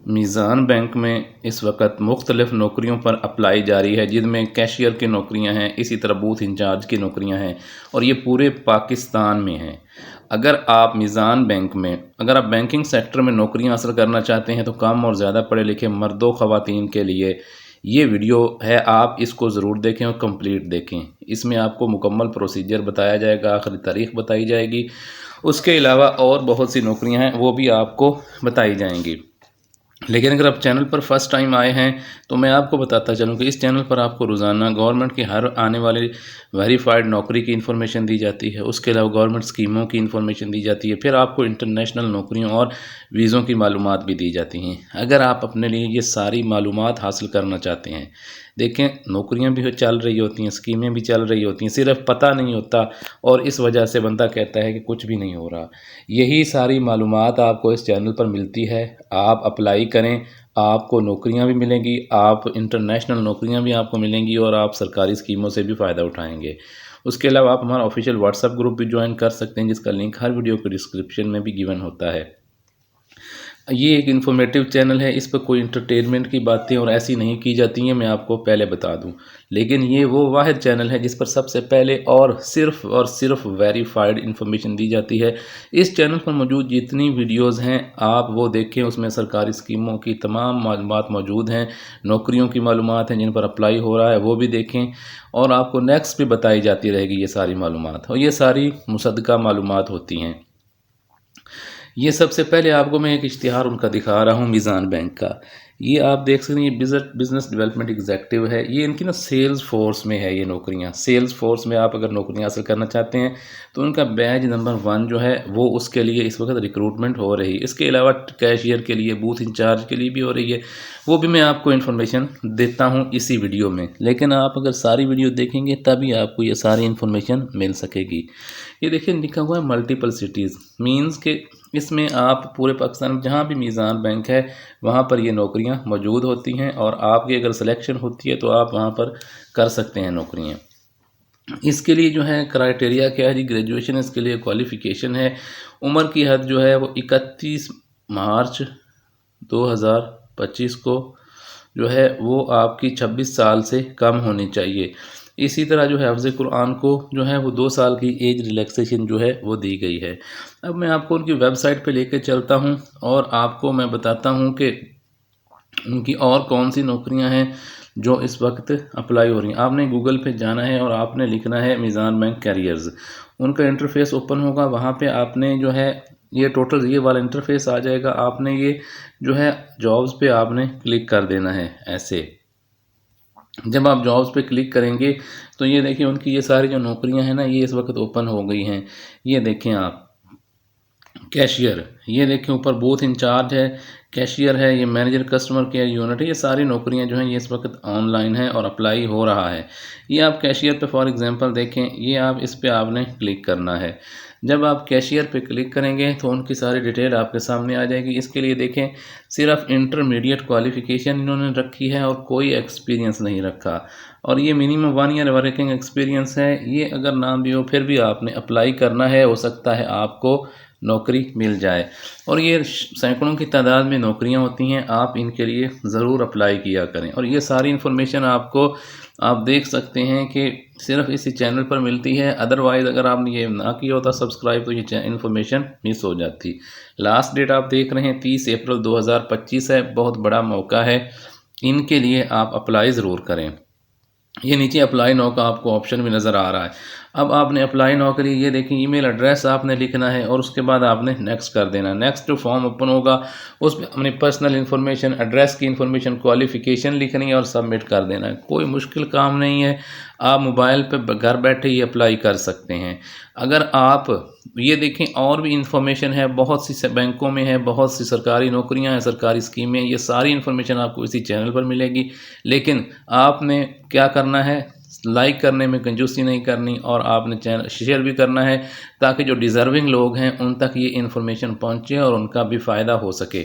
मीज़ान bank में इस वक्त मुख्तलिफ़ नौकरियों पर अप्लाई जारी है, जिनमें कैशियर की नौकरियां हैं, इसी तरह बूथ इंचार्ज की नौकरियां हैं और ये पूरे पाकिस्तान में हैं। अगर आप मीज़ान बैंक में अगर आप बैंकिंग सेक्टर में नौकरियां हासिल करना चाहते हैं तो कम और ज़्यादा पढ़े लिखे मर्दों ख़वातीन के लिए ये वीडियो है, आप इसको ज़रूर देखें और कंप्लीट देखें। इसमें आपको मुकम्मल प्रोसीजर बताया जाएगा, आखिरी तारीख बताई जाएगी। उसके अलावा और बहुत सी नौकरियां हैं, वो भी आपको बताई जाएंगी। लेकिन अगर आप चैनल पर फर्स्ट टाइम आए हैं तो मैं आपको बताता चलूँ कि इस चैनल पर आपको रोज़ाना गवर्नमेंट की हर आने वाली वेरीफाइड नौकरी की इन्फॉर्मेशन दी जाती है। उसके अलावा गवर्नमेंट स्कीमों की इन्फॉर्मेशन दी जाती है। फिर आपको इंटरनेशनल नौकरियों और वीज़ों की मालूमात भी दी जाती हैं। अगर आप अपने लिए ये सारी मालूमात हासिल करना चाहते हैं, देखें नौकरियां भी चल रही होती हैं, स्कीमें भी चल रही होती हैं, सिर्फ पता नहीं होता और इस वजह से बंदा कहता है कि कुछ भी नहीं हो रहा। यही सारी मालूमात आपको इस चैनल पर मिलती है। आप अप्लाई करें, आपको नौकरियां भी मिलेंगी, आप इंटरनेशनल नौकरियां भी आपको मिलेंगी और आप सरकारी स्कीमों से भी फ़ायदा उठाएंगे। उसके अलावा आप हमारा ऑफिशियल व्हाट्सएप ग्रुप भी ज्वाइन कर सकते हैं, जिसका लिंक हर वीडियो के डिस्क्रिप्शन में भी गिवन होता है। ये एक इन्फॉर्मेटिव चैनल है, इस पर कोई इंटरटेनमेंट की बातें और ऐसी नहीं की जाती हैं, मैं आपको पहले बता दूं। लेकिन ये वो वाहिद चैनल है जिस पर सबसे पहले और सिर्फ वेरीफाइड इन्फॉर्मेशन दी जाती है। इस चैनल पर मौजूद जितनी वीडियोस हैं आप वो देखें, उसमें सरकारी स्कीमों की तमाम मालूमात मौजूद हैं, नौकरियों की मालूमात हैं जिन पर अप्लाई हो रहा है वो भी देखें और आपको नेक्स्ट भी बताई जाती रहेगी ये सारी मालूमात, और ये सारी मुसद्दका मालूमात होती हैं। ये सबसे पहले आपको मैं एक इश्तिहार उनका दिखा रहा हूँ मीज़ान बैंक का। ये आप देख सकते हैं, ये बिज़नेस डेवलपमेंट एग्जेक्टिव है। ये इनकी ना सेल्स फोर्स में है ये नौकरियाँ। सेल्स फोर्स में आप अगर नौकरियाँ हासिल करना चाहते हैं तो उनका बैच नंबर 1 जो है वो उसके लिए इस वक्त रिक्रूटमेंट हो रही है। इसके अलावा कैशियर के लिए, बूथ इंचार्ज के लिए भी हो रही है। वो भी मैं आपको इन्फॉर्मेशन देता हूँ इसी वीडियो में, लेकिन आप अगर सारी वीडियो देखेंगे तभी आपको ये सारी इन्फॉर्मेशन मिल सकेगी। ये देखिए लिखा हुआ है मल्टीपल सिटीज़, मीन्स के इसमें आप पूरे पाकिस्तान में जहाँ भी मीज़ान बैंक है वहाँ पर ये नौकरियाँ मौजूद होती हैं और आपकी अगर सिलेक्शन होती है तो आप वहाँ पर कर सकते हैं नौकरियाँ। इसके लिए जो है क्राइटेरिया क्या है जी, ग्रेजुएशन इसके लिए क्वालिफ़िकेशन है। उम्र की हद जो है वो 31 मार्च 2025 को जो है वो आपकी 26 साल से कम होनी चाहिए। इसी तरह जो है हफ्ज़ कुरान को जो है वो 2 साल की एज रिलैक्सेशन जो है वो दी गई है। अब मैं आपको उनकी वेबसाइट पे लेके चलता हूँ और आपको मैं बताता हूँ कि उनकी और कौन सी नौकरियां हैं जो इस वक्त अप्लाई हो रही हैं। आपने गूगल पे जाना है और आपने लिखना है मीज़ान बैंक कैरियर्स। उनका इंटरफेस ओपन होगा, वहाँ पे आपने जो है ये टोटल ये वाला इंटरफेस आ जाएगा। आपने ये जो है जॉब्स पे आपने क्लिक कर देना है ऐसे। जब आप जॉब्स पे क्लिक करेंगे तो ये देखिए उनकी ये सारी जो नौकरियां हैं ना ये इस वक्त ओपन हो गई हैं। ये देखें आप, कैशियर, ये देखें ऊपर बूथ इंचार्ज है, कैशियर है, ये मैनेजर कस्टमर केयर यूनिट है। ये सारी नौकरियां जो हैं ये इस वक्त ऑनलाइन है और अप्लाई हो रहा है। ये आप कैशियर पे फॉर एग्जांपल देखें, ये आप इस पे आपने क्लिक करना है। जब आप कैशियर पे क्लिक करेंगे तो उनकी सारी डिटेल आपके सामने आ जाएगी। इसके लिए देखें सिर्फ इंटरमीडिएट क्वालिफ़िकेशन इन्होंने रखी है और कोई एक्सपीरियंस नहीं रखा, और ये मिनिमम 1 ईयर वर्किंग एक्सपीरियंस है। ये अगर नाम भी हो फिर भी आपने अप्लाई करना है, हो सकता है आपको नौकरी मिल जाए। और ये सैकड़ों की तादाद में नौकरियां होती हैं, आप इनके लिए ज़रूर अप्लाई किया करें। और ये सारी इन्फॉर्मेशन आपको आप देख सकते हैं कि सिर्फ इसी चैनल पर मिलती है। अदरवाइज़ अगर आपने ये ना किया होता सब्सक्राइब तो ये इन्फॉर्मेशन मिस हो जाती। लास्ट डेट आप देख रहे हैं 30 अप्रैल 2025 है। बहुत बड़ा मौका है, इनके लिए आप अप्लाई ज़रूर करें। ये नीचे अप्लाई नाउ का आपको ऑप्शन भी नज़र आ रहा है। अब आपने अप्लाई नाउ के लिए ये देखिए ईमेल एड्रेस आपने लिखना है और उसके बाद आपने नेक्स्ट कर देना। नेक्स्ट जो फॉर्म ओपन होगा उस पर अपनी पर्सनल इन्फॉर्मेशन, एड्रेस की इन्फॉर्मेशन, क्वालिफ़िकेशन लिखनी है और सबमिट कर देना है। कोई मुश्किल काम नहीं है, आप मोबाइल पे घर बैठे ही अप्लाई कर सकते हैं। अगर आप ये देखें और भी इंफॉर्मेशन है, बहुत सी बैंकों में है, बहुत सी सरकारी नौकरियां हैं, सरकारी स्कीमें, ये सारी इन्फॉर्मेशन आपको इसी चैनल पर मिलेगी। लेकिन आपने क्या करना है, लाइक करने में कंजूसी नहीं करनी और आपने चैनल शेयर भी करना है ताकि जो डिज़र्विंग लोग हैं उन तक ये इन्फॉर्मेशन पहुंचे और उनका भी फ़ायदा हो सके।